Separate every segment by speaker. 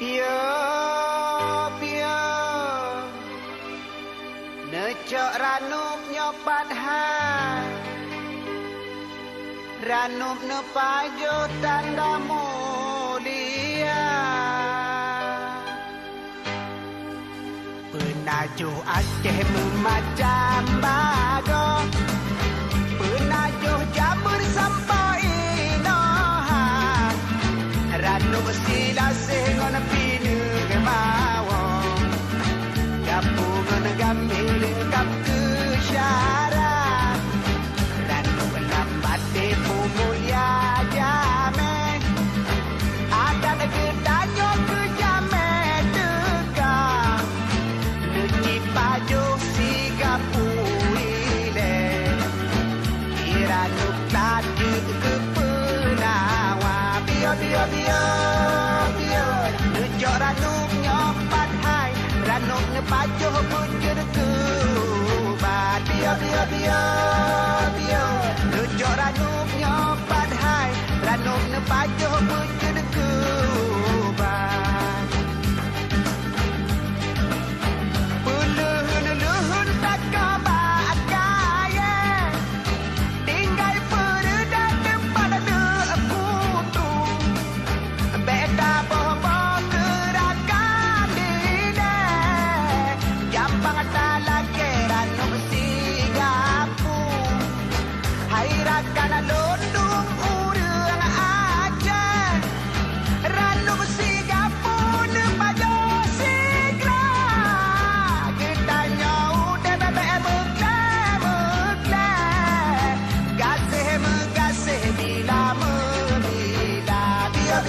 Speaker 1: Pia, pia, necok ranup nyopat hai, ranup nepajo tanda mulia. Penajuh Aceh memacam bago, penajuh Jamur sampai Inohan, ranup sila sengon pinu kemawon, gapungan gambil kap ke syarat, ranup lambat tepu mulia jamin, adat kedanyo ke jamin tegak, leci pajuh siga puile, ranup tajud ke penawa, biar necok ranup nyopat hai, ranup nepajuh bujur kubat, biar necok ranup nyopat hai, ranup nepajuh bujur kubat. Puluhun tak kabat kaya, tinggal pereda depan putu, beda bohong gerakan dine, gampang tak lagi ranup sigapu, hairakan lundung urang aja, ranup sigapu nepajo sigra, kita nyau debebe mekle, gasih bila membila, biar,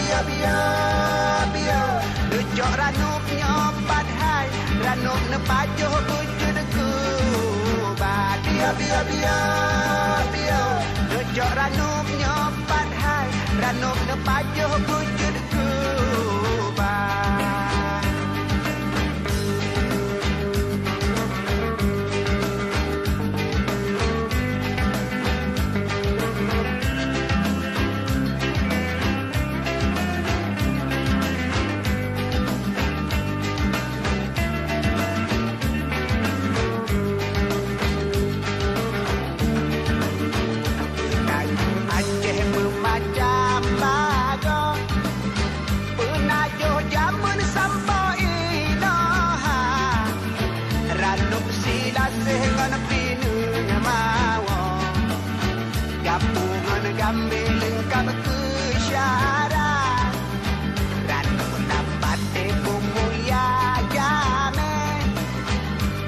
Speaker 1: necok ranup nyopat hai, ranup nepajuh bujur kubat, biar, necok ranup nyopat hai, ranup nepajuh bujur kubat. Aceh memacam bago, penajuh Jamur sampai Inohan, ranup sila sengon pinu mawon, gapungan gambil kap ke syarat, ranup dapat tepu mulia jamin,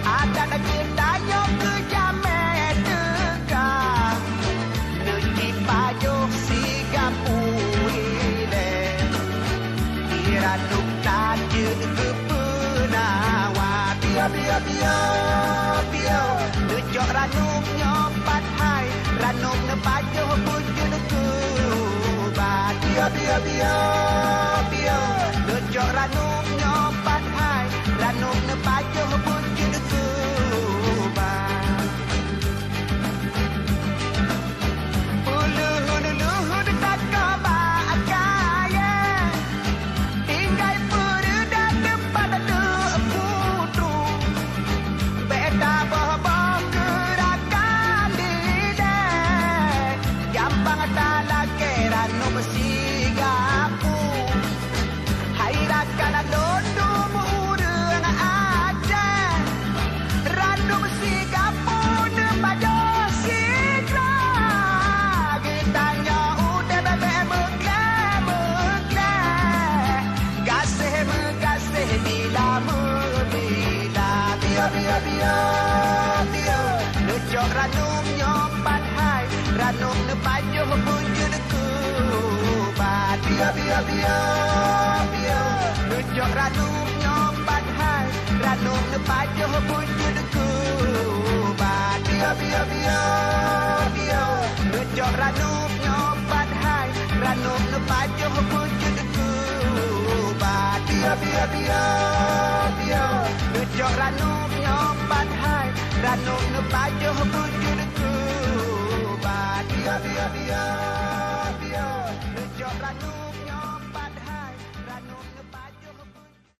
Speaker 1: adat kedanyo ke jamin tegak, leci pajuh siga puile, ranup tajud ke penawa, biar, necok ranup nyopat hai, ranup nepajuh bujur kubat, biar, necok ranup nyopat hai, ranup nepajuh bujur kubat. Puluhun tak kabat kaya, tinggal pereda depan putu, beda bohong gerakan dine, gampang tak lagi ranup sigapu, hairakan lundung urang aja, ranup sigapu nepajo sigra, kita nyau debebe mekle, gasih bila membila, biar, necok ranup nyopat hai, ranup nepajuh bujur kubat, biar, necok ranup nyopat hai, ranup nepajuh bujur kubat, biar, necok ranup nyopat hai, ranup nepajuh bujur kubat, biar, necok ranup nyopat hai, ranup nepajuh bujur kubat, biar.